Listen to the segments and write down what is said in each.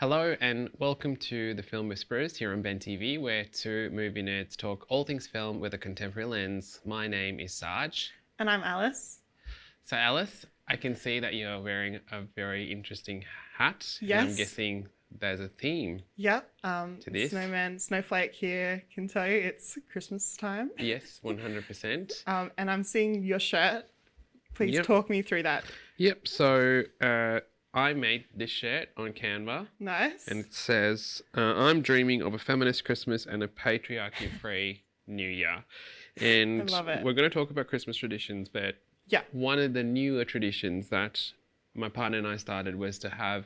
Hello and welcome to the Film Whisperers here on Ben TV, where two movie nerds talk all things film with a contemporary lens. My name is Saj. And I'm Alice. So Alice, I can see that you're wearing a very interesting hat. Yes. And I'm guessing there's a theme. Yep. To this. Snowflake here can tell you it's Christmas time. Yes, 100%. And I'm seeing your shirt. Please talk me through that. Yep. So I made this shirt on Canva. Nice. And it says, I'm dreaming of a feminist Christmas and a patriarchy-free New Year. And I love it. We're going to talk about Christmas traditions, but one of the newer traditions that my partner and I started was to have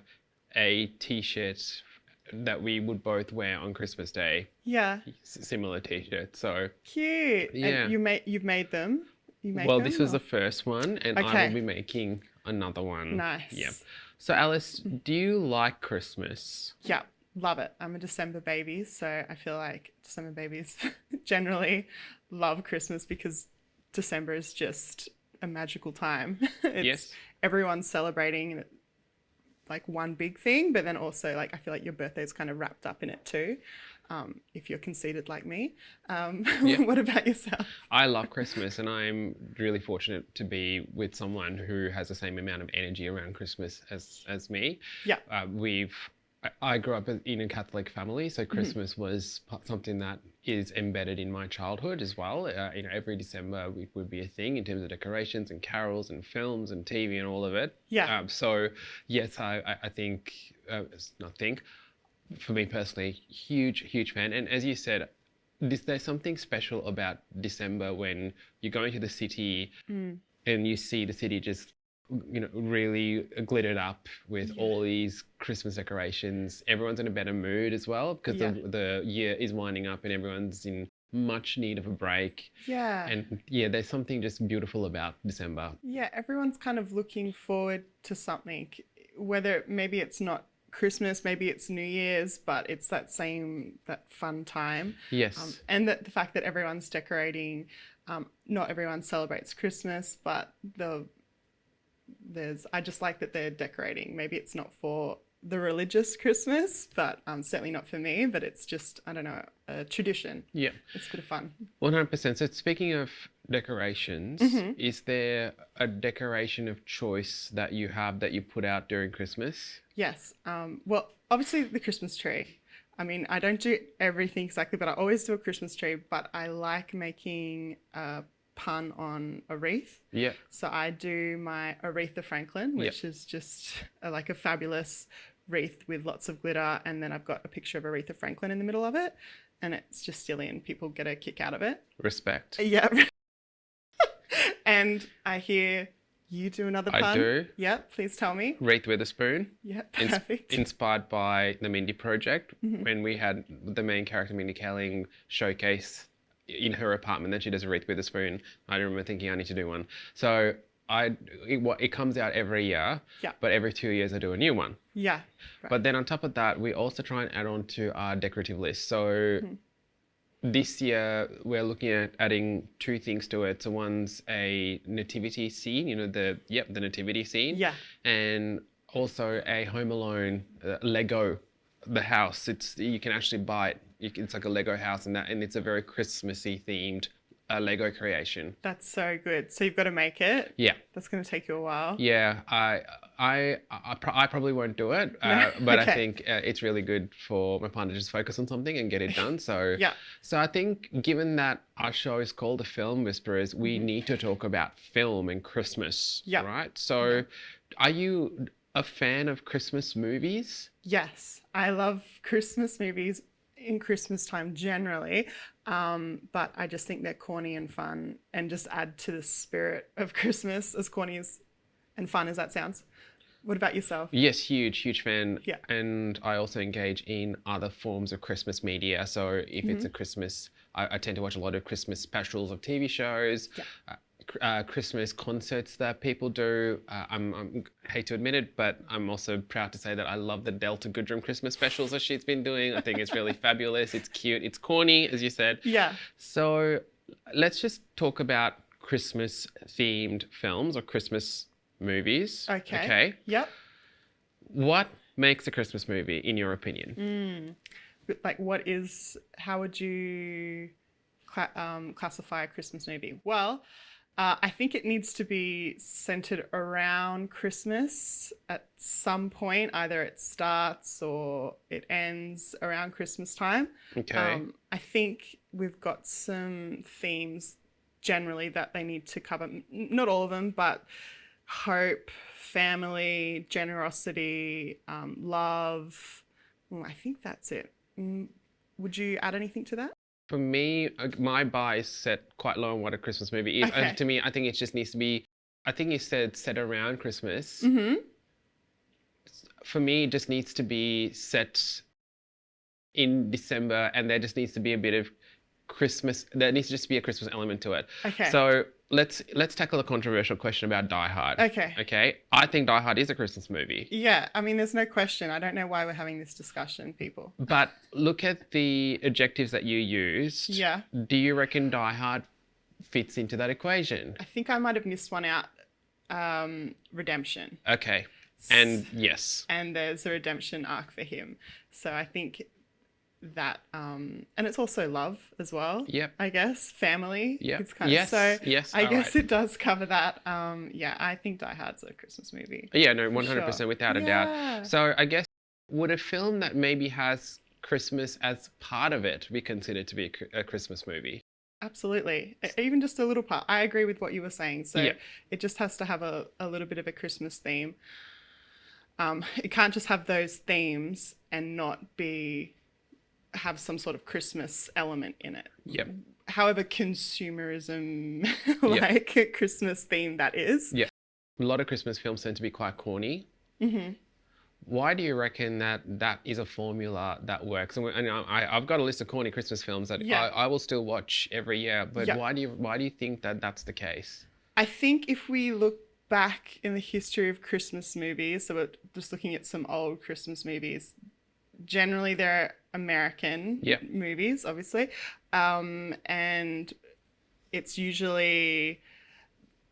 a t-shirt that we would both wear on Christmas Day. Yeah. Similar t-shirt. So cute. Yeah. And you've made them? This was the first one, and I will be making another one. Nice. Yeah. So Alice, do you like Christmas? Yeah, love it. I'm a December baby, so I feel like December babies generally love Christmas because December is just a magical time. Everyone's celebrating and like one big thing, but then also like I feel like your birthday's kind of wrapped up in it too. If you're conceited like me. What about yourself? I love Christmas, and I'm really fortunate to be with someone who has the same amount of energy around Christmas as me. Yeah. I grew up in a Catholic family, so Christmas was something that is embedded in my childhood as well. Every December it would be a thing in terms of decorations and carols and films and TV and all of it. Yeah. So yes, I think, for me personally, huge fan. And as you said, there's something special about December when you're going to the city and you see the city just, really glittered up with all these Christmas decorations. Everyone's in a better mood as well because the year is winding up and everyone's in much need of a break. Yeah. And there's something just beautiful about December. Yeah, everyone's kind of looking forward to something, whether maybe it's not Christmas, maybe it's New Year's, but it's that fun time. Yes. And the fact that everyone's decorating, not everyone celebrates Christmas, but I just like that they're decorating. Maybe it's not for the religious Christmas, but certainly not for me, but it's just, I don't know, a tradition. Yeah. It's a bit of fun. 100%. So speaking of decorations, is there a decoration of choice that you have that you put out during Christmas? Yes. Well, obviously the Christmas tree. I mean, I don't do everything exactly, but I always do a Christmas tree, but I like making a pun on a wreath. Yeah. So I do my Aretha Franklin, which is just like a fabulous wreath with lots of glitter, and then I've got a picture of Aretha Franklin in the middle of it, and it's just silly and people get a kick out of it. Respect. Yeah. And I hear you do another pun. I do. Yep, please tell me. Wreath with a spoon. Yep, perfect. Inspired by the Mindy Project, when we had the main character Mindy Kaling showcase in her apartment that she does a wreath with a spoon. I remember thinking I need to do one. So it comes out every year, but every 2 years I do a new one. Yeah. Right. But then on top of that, we also try and add on to our decorative list. So this year we're looking at adding two things to it. So one's a nativity scene, the nativity scene. Yeah. And also a Home Alone Lego, the house. You can actually buy it. It's like a Lego house and it's a very Christmassy themed Lego creation. That's so good. So you've got to make it. Yeah. That's going to take you a while. Yeah. I probably won't do it, but I think it's really good for my partner to just focus on something and get it done. So So I think given that our show is called The Film Whisperers, we need to talk about film and Christmas. Yeah. Right. So are you a fan of Christmas movies? Yes. I love Christmas movies in Christmas time generally, but I just think they're corny and fun and just add to the spirit of Christmas, as corny and fun as that sounds. What about yourself? Yes, huge fan. Yeah. And I also engage in other forms of Christmas media. So if it's a Christmas, I tend to watch a lot of Christmas specials of TV shows. Yeah. Christmas concerts that people do. I hate to admit it, but I'm also proud to say that I love the Delta Goodrem Christmas specials that she's been doing. I think it's really fabulous. It's cute. It's corny, as you said. Yeah. So let's just talk about Christmas themed films or Christmas movies. Okay. Yep. What makes a Christmas movie, in your opinion? Like, how would you classify a Christmas movie? Well, I think it needs to be centered around Christmas at some point. Either it starts or it ends around Christmas time. Okay. I think we've got some themes generally that they need to cover. Not all of them, but hope, family, generosity, love. I think that's it. Would you add anything to that? For me, my bar is set quite low on what a Christmas movie is. Okay. To me, I think it just needs to be, I think you said set around Christmas. For me, it just needs to be set in December, and there just needs to be a bit of Christmas. There needs to just be a Christmas element to it. Okay. So let's tackle a controversial question about Die Hard. Okay. Okay. I think Die Hard is a Christmas movie. Yeah, I mean, there's no question. I don't know why we're having this discussion, people. But look at the adjectives that you used. Yeah. Do you reckon Die Hard fits into that equation? I think I might have missed one out. Redemption. Okay. And yes. And there's a redemption arc for him. So I think that, and it's also love as well. Yep. I guess family. Yep. It's kind Yes. of, so Yes. I guess it does cover that. Yeah, I think Die Hard's a Christmas movie. Yeah, no, 100% Sure. without a Yeah. doubt. So I guess, would a film that maybe has Christmas as part of it be considered to be a Christmas movie? Absolutely. Even just a little part. I agree with what you were saying. So Yeah. it just has to have a little bit of a Christmas theme. It can't just have those themes and not have some sort of Christmas element in it. Yep. However consumerism like Christmas theme that is. Yeah. A lot of Christmas films tend to be quite corny. Why do you reckon that is a formula that works? And I've got a list of corny Christmas films that I will still watch every year. But why do you think that that's the case? I think if we look back in the history of Christmas movies, so we're just looking at some old Christmas movies, generally they're American movies, obviously. And it's usually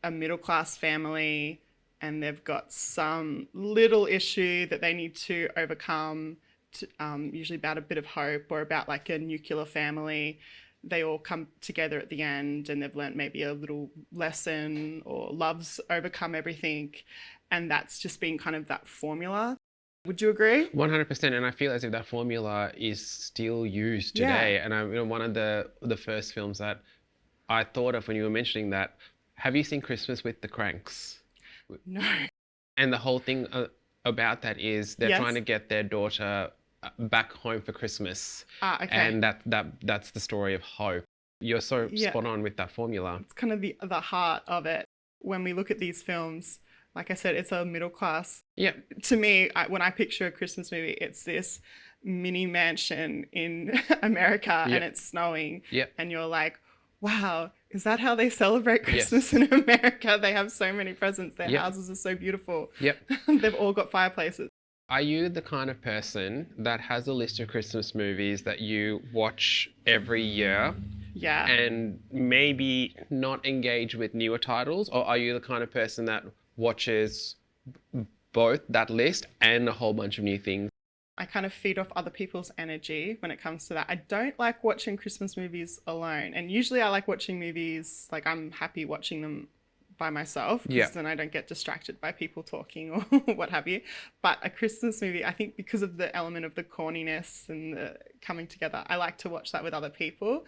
a middle-class family, and they've got some little issue that they need to overcome, usually about a bit of hope or about like a nuclear family. They all come together at the end and they've learnt maybe a little lesson, or love's overcome everything. And that's just been kind of that formula. Would you agree? 100%, and I feel as if that formula is still used today. Yeah. And one of the first films that I thought of when you were mentioning that, have you seen Christmas with the Cranks? No. And the whole thing about that is they're trying to get their daughter back home for Christmas. Okay. And that's the story of hope. You're so spot on with that formula. It's kind of the heart of it. When we look at these films, like I said, it's a middle class. Yeah. To me, when I picture a Christmas movie, it's this mini mansion in America and it's snowing. Yeah. And you're like, wow, is that how they celebrate Christmas in America? They have so many presents. Their houses are so beautiful. Yep. They've all got fireplaces. Are you the kind of person that has a list of Christmas movies that you watch every year? Yeah. And maybe not engage with newer titles? Or are you the kind of person that watches both that list and a whole bunch of new things? I kind of feed off other people's energy when it comes to that. I don't like watching Christmas movies alone. And usually I like watching movies, like I'm happy watching them by myself, because then I don't get distracted by people talking or what have you. But a Christmas movie, I think because of the element of the corniness and the coming together, I like to watch that with other people.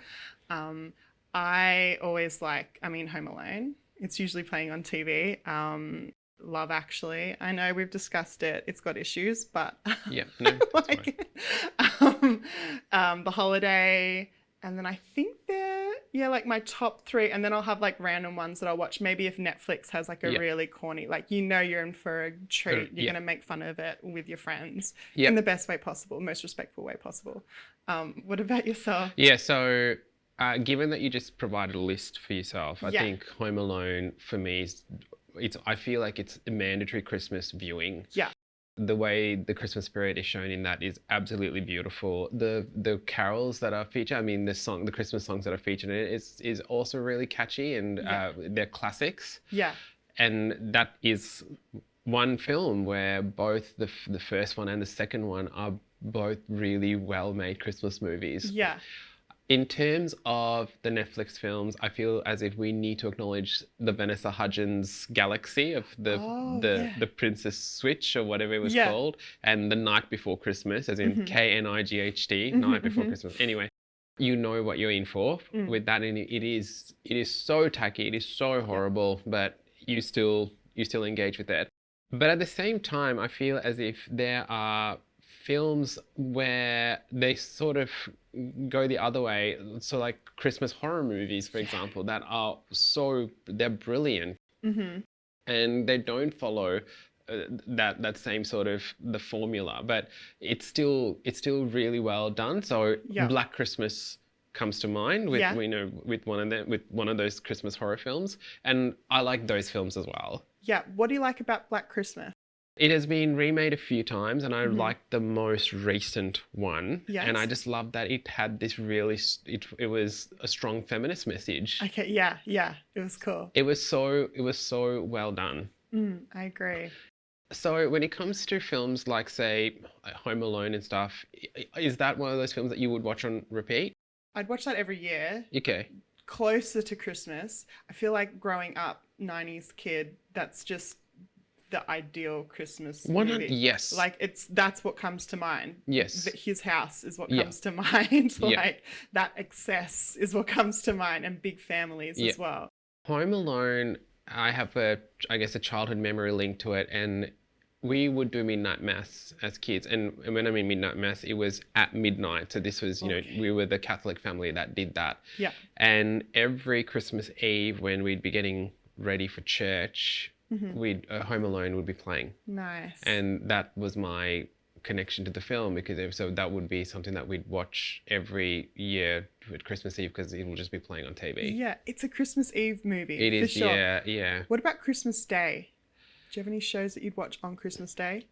I always Home Alone. It's usually playing on TV. Love Actually. I know we've discussed it. It's got issues, but yeah, no, like The Holiday, and then I think they're like my top three, and then I'll have like random ones that I'll watch. Maybe if Netflix has like a really corny, like you're in for a treat, you're gonna make fun of it with your friends in the best way possible, most respectful way possible. What about yourself? Yeah, so given that you just provided a list for yourself, I think Home Alone for me I feel like it's a mandatory Christmas viewing. Yeah. The way the Christmas spirit is shown in that is absolutely beautiful. The carols that are featured, the Christmas songs that are featured in it is also really catchy, and they're classics. Yeah. And that is one film where both the first one and the second one are both really well-made Christmas movies. Yeah. In terms of the Netflix films, I feel as if we need to acknowledge the Vanessa Hudgens Galaxy of the Princess Switch or whatever it was called, and The Night Before Christmas, as in KNIGHT, Night Before Christmas. Anyway, you know what you're in for with that, and it is so tacky, it is so horrible, but you still engage with that. But at the same time, I feel as if there are films where they sort of go the other way. So like Christmas horror movies, for example, that are they're brilliant. And they don't follow that same sort of the formula, but it's still really well done. So Black Christmas comes to mind with with one of those Christmas horror films, and I like those films as well. Yeah. What do you like about Black Christmas? It has been remade a few times, and I liked the most recent one. Yes. And I just loved that it had this really, it was a strong feminist message. Okay, yeah, it was cool. It was so well done. I agree. So when it comes to films like, say, Home Alone and stuff, is that one of those films that you would watch on repeat? I'd watch that every year. Okay. Closer to Christmas. I feel like growing up, 90s kid, that's just the ideal Christmas movie. Yes. Like that's what comes to mind. Yes. His house is what comes to mind. Like that excess is what comes to mind, and big families as well. Home Alone, I have a childhood memory linked to it, and we would do midnight mass as kids. And when I mean midnight mass, it was at midnight. So this was, we were the Catholic family that did that. Yeah. And every Christmas Eve when we'd be getting ready for church, Home Alone would be playing. Nice. And that was my connection to the film, because so that would be something that we'd watch every year at Christmas Eve, because it will just be playing on TV. Yeah, it's a Christmas Eve movie. It is, for sure. yeah. What about Christmas Day? Do you have any shows that you'd watch on Christmas Day?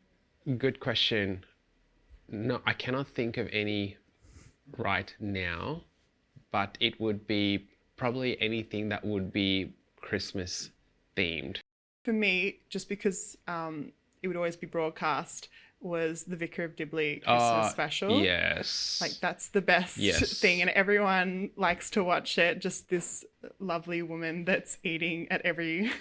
Good question. No, I cannot think of any right now, but it would be probably anything that would be Christmas themed. For me, just because it would always be broadcast, was the Vicar of Dibley Christmas special. Yes. Like that's the best thing, and everyone likes to watch it. Just this lovely woman that's eating at every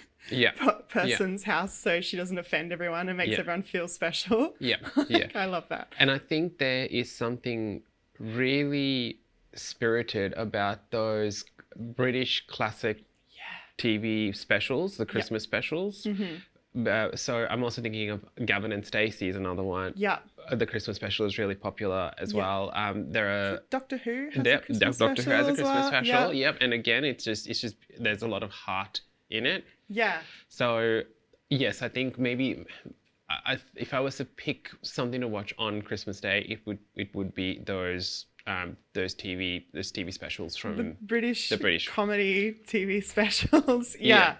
person's house, so she doesn't offend everyone and makes everyone feel special. I love that. And I think there is something really spirited about those British classic TV specials, the Christmas specials. So I'm also thinking of Gavin and Stacey is another one. Yeah. The Christmas special is really popular as well. There are Doctor Who has a Christmas Doctor Who has a Christmas special. Yeah. Yep. And again, it's just there's a lot of heart in it. Yeah. So yes, I think maybe if I was to pick something to watch on Christmas Day, it would be those TV specials from the British comedy TV specials. Yeah.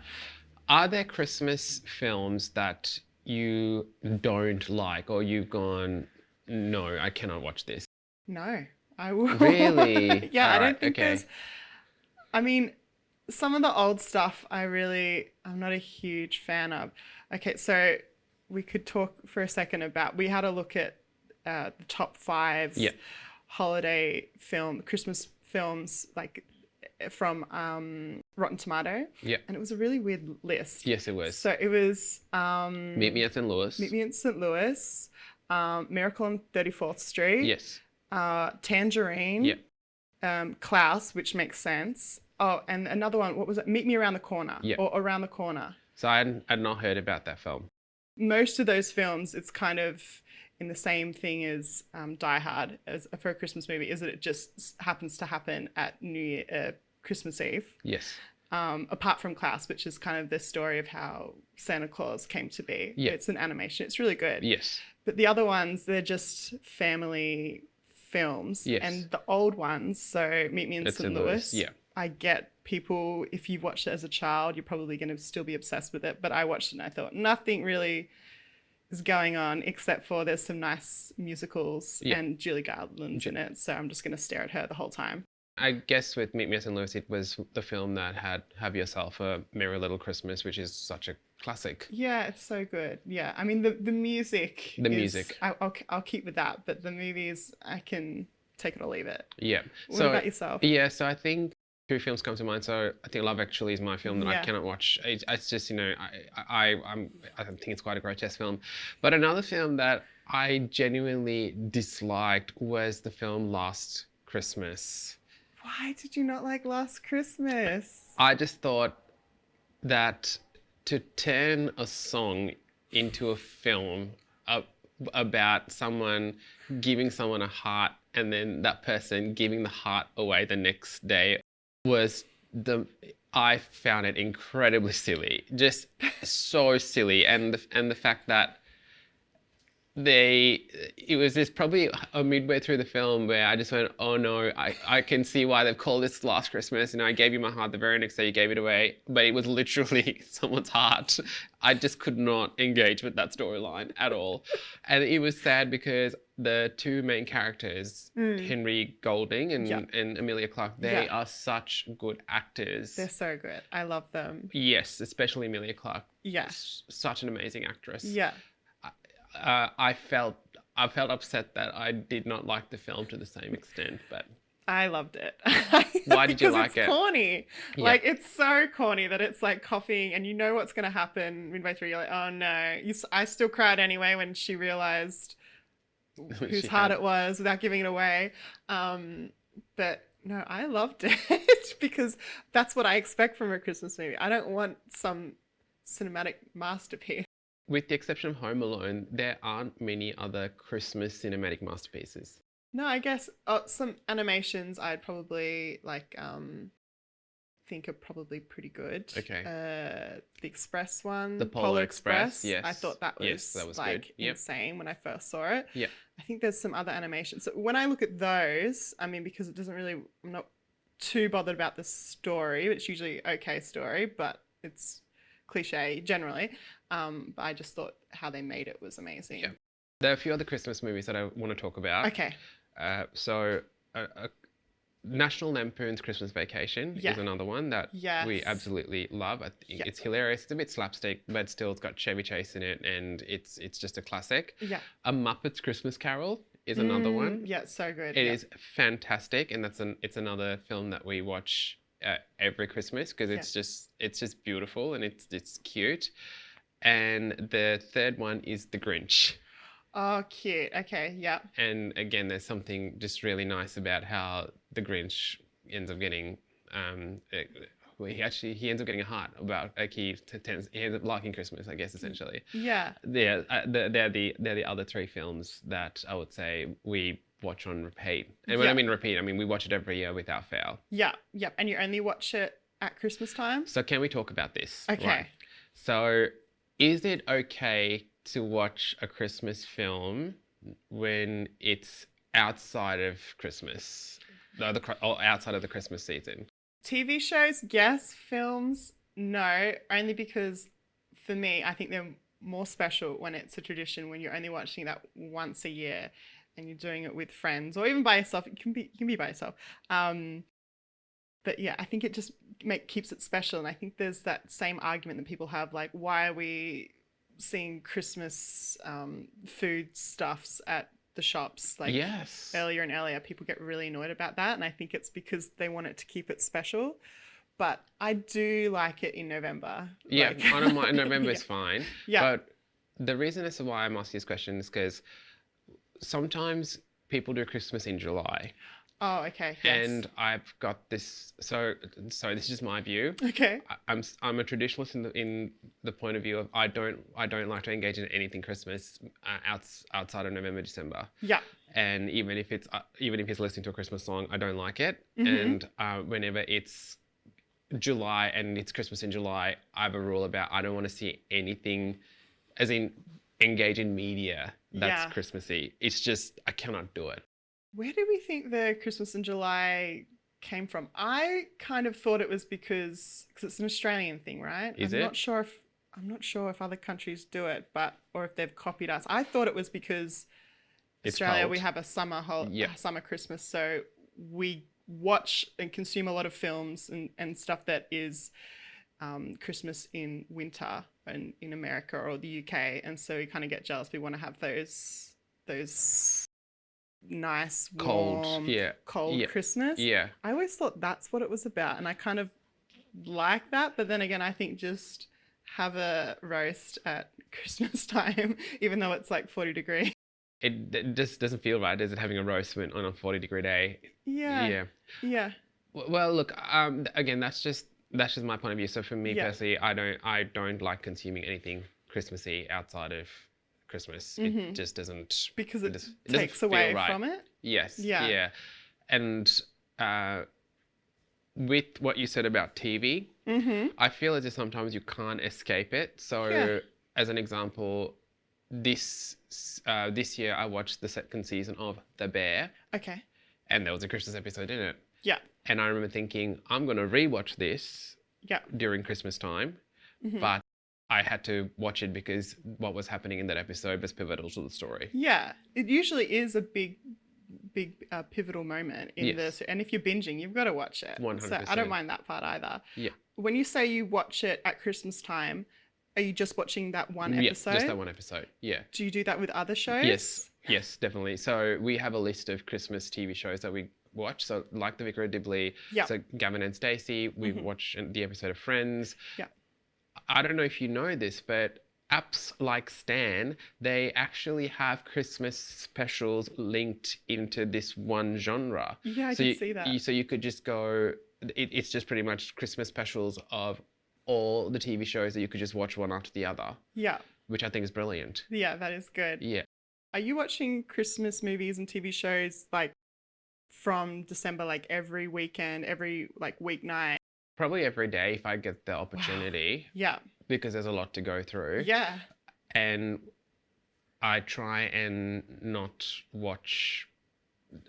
Are there Christmas films that you don't like, or you've gone, no, I cannot watch this? No, I will. Really? I don't think there's. I mean, some of the old stuff I'm not a huge fan of. Okay, so we could talk for a second about, we had a look at the top 5 holiday Christmas films, like from Rotten Tomato. Yeah. And it was a really weird list. Yes, it was. So it was Meet Me at St. Louis. Meet Me at St. Louis, Miracle on 34th Street. Yes. Tangerine. Yeah. Klaus, which makes sense. Oh, and another one, what was it? Meet Me Around the Corner. Yeah. Or Around the Corner. So I had not heard about that film. Most of those films, it's kind of in the same thing as Die Hard for a Christmas movie, is that it just happens to happen at Christmas Eve. Yes. Apart from Klaus, which is kind of the story of how Santa Claus came to be. Yeah. It's an animation. It's really good. Yes. But the other ones, they're just family films. Yes. And the old ones, so Meet Me in St. Louis. Yeah. I get people, if you've watched it as a child, you're probably going to still be obsessed with it. But I watched it and I thought nothing really is going on except for there's some nice musicals and Julie Garland's in it. So I'm just going to stare at her the whole time. I guess with Meet Me at St. Louis, it was the film that had Have Yourself a Merry Little Christmas, which is such a classic. Yeah, it's so good. Yeah, I mean the music The is music. I'll keep with that, but the movies I can take it or leave it. Yeah. What about yourself? Yeah, so I think two films come to mind. So I think Love Actually is my film that I Yeah. cannot watch. It's just, I think it's quite a grotesque film. But another film that I genuinely disliked was the film Last Christmas. Why did you not like Last Christmas? I just thought that to turn a song into a film about someone giving someone a heart and then that person giving the heart away the next day was I found it incredibly silly, just so silly, and the fact that it was just probably a midway through the film where I just went, oh no, I can see why they've called this Last Christmas. I gave you my heart the very next day you gave it away, but it was literally someone's heart. I just could not engage with that storyline at all. And it was sad because the two main characters, Henry Golding and Emilia Clarke, they are such good actors. They're so good. I love them. Yes, especially Emilia Clarke. Yes. Such an amazing actress. Yeah. I felt upset that I did not like the film to the same extent, but I loved it. Why did you like it? It's corny. Yeah. Like, it's so corny that it's like copying and you know what's going to happen midway through. You're like, oh no. I still cried anyway when she realized whose heart it was without giving it away. But no, I loved it because that's what I expect from a Christmas movie. I don't want some cinematic masterpiece. With the exception of Home Alone, there aren't many other Christmas cinematic masterpieces. No, I guess some animations I'd probably think are probably pretty good. Okay. The Express one, the Polar Express. Yes. I thought that was like good. Yep. insane when I first saw it. Yeah. I think there's some other animations. So when I look at those, I mean, because it doesn't really, I'm not too bothered about the story. It's usually okay story, but it's cliche generally. But I just thought how they made it was amazing. Yeah. There are a few other Christmas movies that I want to talk about. Okay. National Lampoon's Christmas Vacation is another one that we absolutely love. I think it's hilarious. It's a bit slapstick, but still it's got Chevy Chase in it, and it's just a classic. Yeah. A Muppets Christmas Carol is another one. Yeah, it's so good. It is fantastic, and it's another film that we watch every Christmas because it's just beautiful and it's cute. And the third one is The Grinch. Oh, cute. Okay, yeah. And again, there's something just really nice about how the Grinch ends up getting, he ends up getting a heart about he ends up liking Christmas, I guess, essentially. Yeah. They're the other three films that I would say we watch on repeat. And when I mean repeat, I mean we watch it every year without fail. Yeah, yeah. And you only watch it at Christmas time? So can we talk about this? Okay. Right. So is it okay to watch a Christmas film when it's outside of Christmas, or outside of the Christmas season? TV shows, yes. Films, no. Only because for me, I think they're more special when it's a tradition, when you're only watching that once a year and you're doing it with friends or even by yourself. You can be by yourself. But yeah, I think it just keeps it special. And I think there's that same argument that people have, like, why are we seeing Christmas food stuffs at the shops like earlier and earlier? People get really annoyed about that, and I think it's because they want it to keep it special. But I do like it in November. Yeah, I don't mind. November is fine. Yeah. But the reason as to why I'm asking this question is because sometimes people do Christmas in July. Oh, okay. Yes. And I've got this. So this is just my view. Okay. I'm a traditionalist in the point of view of I don't like to engage in anything Christmas outside of November, December. Yeah. And even if he's listening to a Christmas song, I don't like it. Mm-hmm. And whenever it's July and it's Christmas in July, I have a rule about I don't want to see anything, as in engage in media that's Christmassy. It's just I cannot do it. Where do we think the Christmas in July came from? I kind of thought it was because it's an Australian thing, right? I'm not sure if other countries do it, or if they've copied us. I thought it was because Australia, we have a summer Christmas, so we watch and consume a lot of films and stuff that is Christmas in winter and in America or the UK, and so we kind of get jealous. We want to have those nice warm cold Christmas. Yeah. I always thought that's what it was about, and I kind of like that, but then again, I think just have a roast at Christmas time, even though it's like 40 degrees. It just doesn't feel right, is it, having a roast on a 40-degree day? Yeah. Well, look, again, that's just my point of view. So for me personally, I don't like consuming anything Christmassy outside of Christmas. It just doesn't, because it takes takes away from it. Yes. Yeah. And with what you said about TV, I feel as if sometimes you can't escape it. So as an example, this year I watched the second season of The Bear. Okay. And there was a Christmas episode in it. Yeah. And I remember thinking, I'm going to rewatch this during Christmas time. But I had to watch it because what was happening in that episode was pivotal to the story. Yeah. It usually is a big pivotal moment in this. And if you're binging, you've got to watch it. 100%. So I don't mind that part either. Yeah. When you say you watch it at Christmas time, are you just watching that one episode? Yeah, just that one episode. Yeah. Do you do that with other shows? Yes, definitely. So we have a list of Christmas TV shows that we watch. So like The Vicar of Dibley, so Gavin and Stacey, we watch the episode of Friends. Yeah. I don't know if you know this, but apps like Stan, they actually have Christmas specials linked into this one genre. Yeah, I did see that. So you could just go, it's just pretty much Christmas specials of all the TV shows that you could just watch one after the other. Yeah. Which I think is brilliant. Yeah, that is good. Yeah. Are you watching Christmas movies and TV shows like from December, like every weekend, every like weeknight? Probably every day if I get the opportunity. Wow. Yeah. Because there's a lot to go through. Yeah. And I try and not watch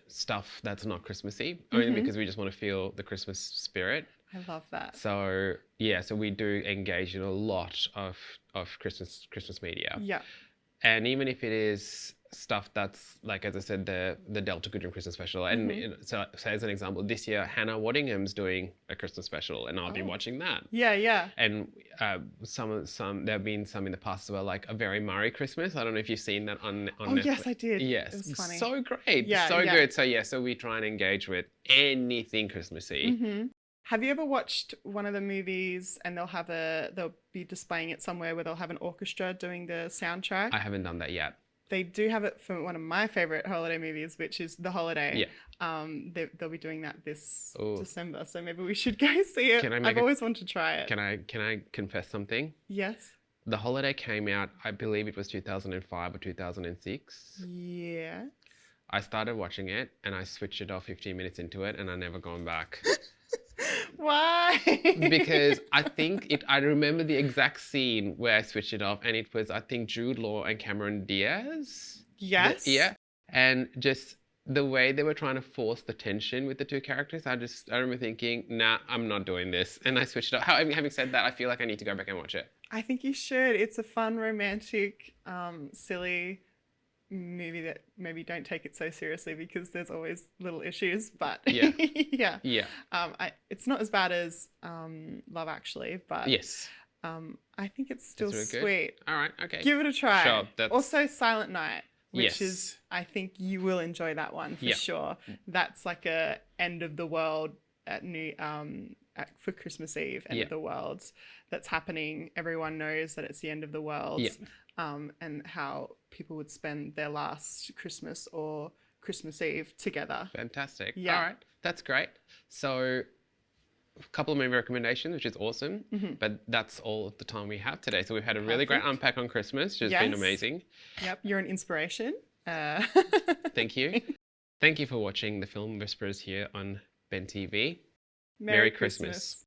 stuff that's not Christmassy, only because we just want to feel the Christmas spirit. I love that. So yeah, so we do engage in a lot of Christmas media. Yeah. And even if it is stuff that's, like, as I said, the Delta Goodrime Christmas special. And so as an example, this year, Hannah Waddingham's doing a Christmas special, and I'll be watching that. Yeah, yeah. And some there have been some in the past as well, like A Very Murray Christmas. I don't know if you've seen that on Netflix. Yes, I did. Yes. It was funny. So great. Yeah, so good. So we try and engage with anything Christmassy. Have you ever watched one of the movies and they'll be displaying it somewhere where they'll have an orchestra doing the soundtrack? I haven't done that yet. They do have it for one of my favorite holiday movies, which is The Holiday. Yeah. They'll be doing that this December, so maybe we should go see it. I've always wanted to try it. Can I confess something? Yes. The Holiday came out, I believe it was 2005 or 2006. Yeah. I started watching it and I switched it off 15 minutes into it and I never gone back. Why? Because I remember the exact scene where I switched it off, and it was, I think, Jude Law and Cameron Diaz. Yes. Yeah. And just the way they were trying to force the tension with the two characters, I remember thinking, nah, I'm not doing this. And I switched it off. Having said that, I feel like I need to go back and watch it. I think you should. It's a fun, romantic, silly movie that maybe don't take it so seriously because there's always little issues, but yeah. It's not as bad as Love Actually, but yes, I think it's still really sweet. All right, okay, give it a try. Sure, also Silent Night, which is, I think you will enjoy that one for sure. That's like a end of the world for Christmas Eve, end of the world that's happening. Everyone knows that it's the end of the world. And how people would spend their last Christmas or Christmas Eve together. Fantastic. Yeah. All right. That's great. So a couple of movie recommendations, which is awesome. But that's all of the time we have today. So we've had a really great unpack on Christmas, which has been amazing. Yep. You're an inspiration. Thank you. Thank you for watching the Film Whisperers here on Ben TV. Merry Christmas.